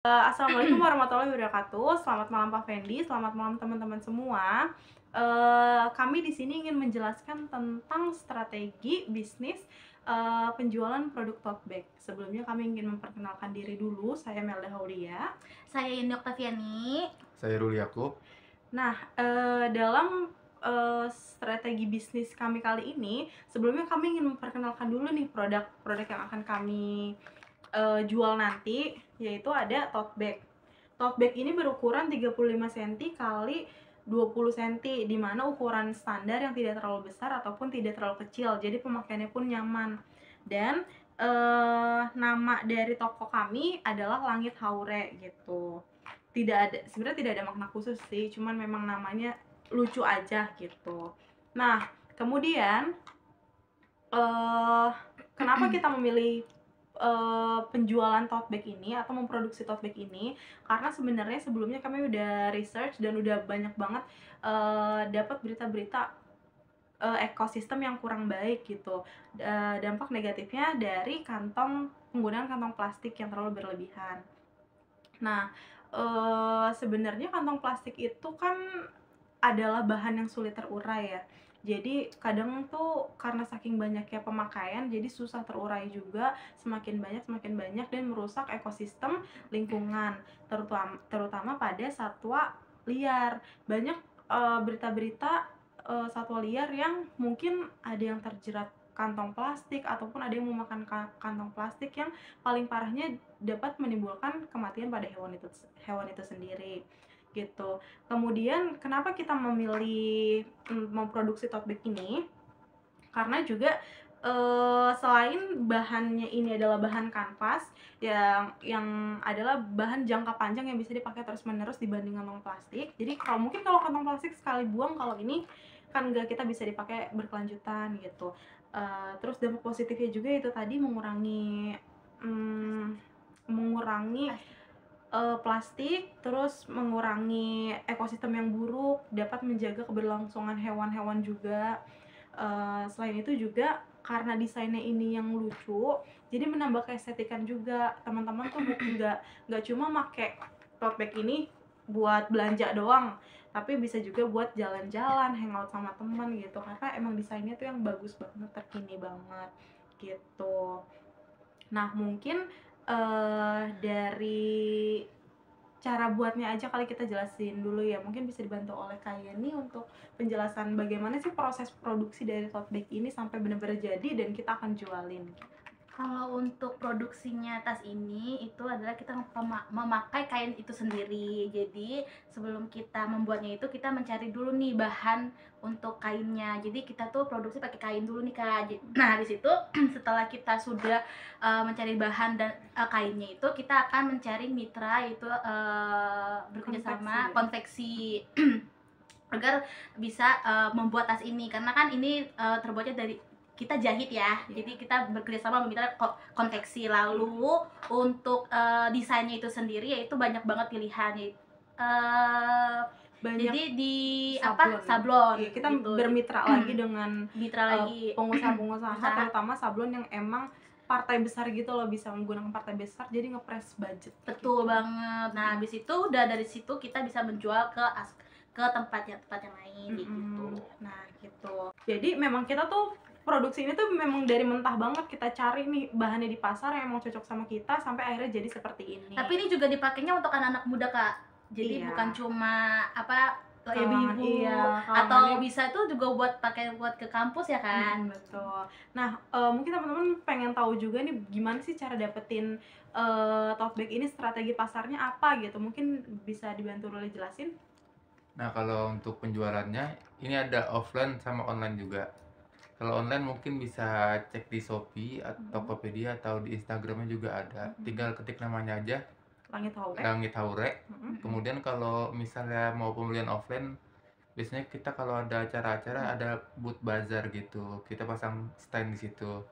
Assalamualaikum warahmatullahi wabarakatuh. Selamat malam Pak Fendi, selamat malam teman-teman semua. Kami di sini ingin menjelaskan tentang strategi bisnis penjualan produk tote bag. Sebelumnya kami ingin memperkenalkan diri dulu. Saya Melda Haulia. Saya Yuni Oktaviani. Saya Ruli Yakub. Nah, dalam strategi bisnis kami kali ini, sebelumnya kami ingin memperkenalkan dulu nih produk-produk yang akan kami jual nanti, yaitu ada tote bag. Tote bag ini berukuran 35 cm kali 20 cm, di mana ukuran standar yang tidak terlalu besar ataupun tidak terlalu kecil, jadi pemakaiannya pun nyaman. Dan nama dari toko kami adalah Langit Haure gitu. Sebenarnya tidak ada makna khusus sih, cuman memang namanya lucu aja gitu. Nah, kemudian kenapa kita memilih penjualan tote bag ini atau memproduksi tote bag ini? Karena sebenarnya sebelumnya kami udah research dan udah banyak banget dapat berita-berita ekosistem yang kurang baik gitu. Dampak negatifnya dari penggunaan kantong plastik yang terlalu berlebihan. Nah, sebenarnya kantong plastik itu kan adalah bahan yang sulit terurai ya. Jadi kadang tuh karena saking banyaknya pemakaian jadi susah terurai juga, semakin banyak dan merusak ekosistem lingkungan, terutama pada satwa liar. Banyak berita-berita satwa liar yang mungkin ada yang terjerat kantong plastik ataupun ada yang memakan kantong plastik, yang paling parahnya dapat menimbulkan kematian pada hewan itu sendiri gitu. Kemudian kenapa kita memilih memproduksi tote bag ini? Karena juga selain bahannya ini adalah bahan kanvas yang adalah bahan jangka panjang yang bisa dipakai terus-menerus dibanding kantong plastik. Jadi kalau kantong plastik sekali buang, kalau ini kan enggak, kita bisa dipakai berkelanjutan gitu. Terus dampak positifnya juga itu tadi mengurangi plastik, terus mengurangi ekosistem yang buruk, dapat menjaga keberlangsungan hewan-hewan juga. Selain itu juga karena desainnya ini yang lucu, jadi menambah keestetikan juga. Teman-teman tuh nggak cuma make tote bag ini buat belanja doang, tapi bisa juga buat jalan-jalan, hangout sama teman gitu, karena emang desainnya tuh yang bagus banget, terkini banget gitu. Nah, mungkin dari cara buatnya aja kali kita jelasin dulu ya. Mungkin bisa dibantu oleh Kak Yeni untuk penjelasan bagaimana sih proses produksi dari tote bag ini sampai benar-benar jadi dan kita akan jualin. Kalau untuk produksinya tas ini itu adalah kita memakai kain itu sendiri. Jadi sebelum kita membuatnya itu kita mencari dulu nih bahan untuk kainnya. Jadi kita tuh produksi pakai kain dulu nih Kak. Nah di situ setelah kita sudah mencari bahan dan kainnya itu, kita akan mencari mitra itu bekerja sama konveksi agar bisa membuat tas ini. Karena kan ini terbuatnya dari kita jahit ya, jadi kita bekerjasama memitra konveksi. Lalu untuk desainnya itu sendiri yaitu banyak banget pilihannya. Jadi di sablon kita gitu. bermitra lagi dengan pengusaha-pengusaha terutama sablon yang emang partai besar gitu loh, bisa menggunakan partai besar jadi ngepres budget. Betul gitu banget. Nah habis itu udah dari situ kita bisa menjual ke tempat yang lain gitu. Nah gitu, jadi memang kita tuh produksi ini tuh memang dari mentah banget, kita cari nih bahannya di pasar yang emang cocok sama kita sampai akhirnya jadi seperti ini. Tapi ini juga dipakainya untuk anak-anak muda Kak, jadi bukan cuma ibu-ibu atau bisa tuh juga buat pakai buat ke kampus ya kan. Betul. Nah mungkin teman-teman pengen tahu juga nih gimana sih cara dapetin tote bag ini, strategi pasarnya apa gitu, mungkin bisa dibantu oleh jelasin. Nah, kalau untuk penjualannya ini ada offline sama online juga. Kalau online mungkin bisa cek di Shopee atau Tokopedia atau di Instagramnya juga ada. Tinggal ketik namanya aja, Langit Haure. Kemudian kalau misalnya mau pembelian offline, biasanya kita kalau ada acara-acara ada booth bazar gitu, kita pasang stand di situ.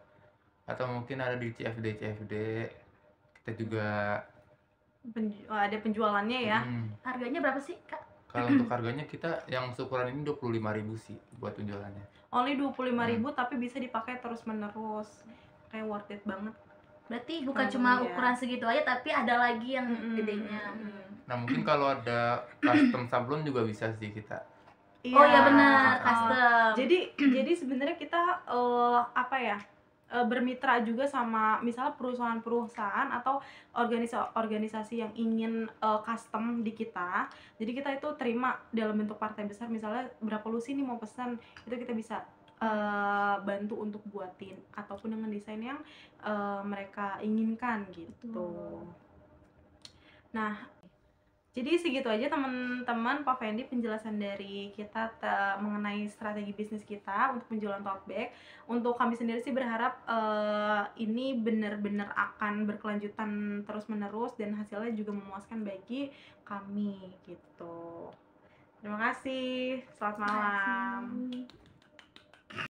Atau mungkin ada di CFD kita juga ada penjualannya ya. Harganya berapa sih Kak? Kalau untuk harganya kita yang ukuran ini 25.000 sih buat penjualannya. Only 25.000 tapi bisa dipakai terus menerus, kayak worth it banget. Berarti bukan Kurang cuma lebih ya. ukuran segitu aja, tapi ada lagi yang Mm-mm, gedenya. mm-mm. Nah, mungkin kalau ada custom sablon juga bisa sih kita. Oh ya Ah, benar, uh, custom. jadi sebenarnya kita apa ya, bermitra juga sama misalnya perusahaan-perusahaan atau organisasi yang ingin custom di kita. Jadi kita itu terima dalam bentuk partai besar, misalnya berapa lusin nih mau pesan, itu kita bisa bantu untuk buatin ataupun dengan desain yang mereka inginkan gitu. Betul. Nah, jadi segitu aja teman-teman, Pak Fendi, penjelasan dari kita mengenai strategi bisnis kita untuk penjualan tote bag. Untuk kami sendiri sih berharap ini benar-benar akan berkelanjutan terus-menerus dan hasilnya juga memuaskan bagi kami gitu. Terima kasih. Selamat malam. Makasih.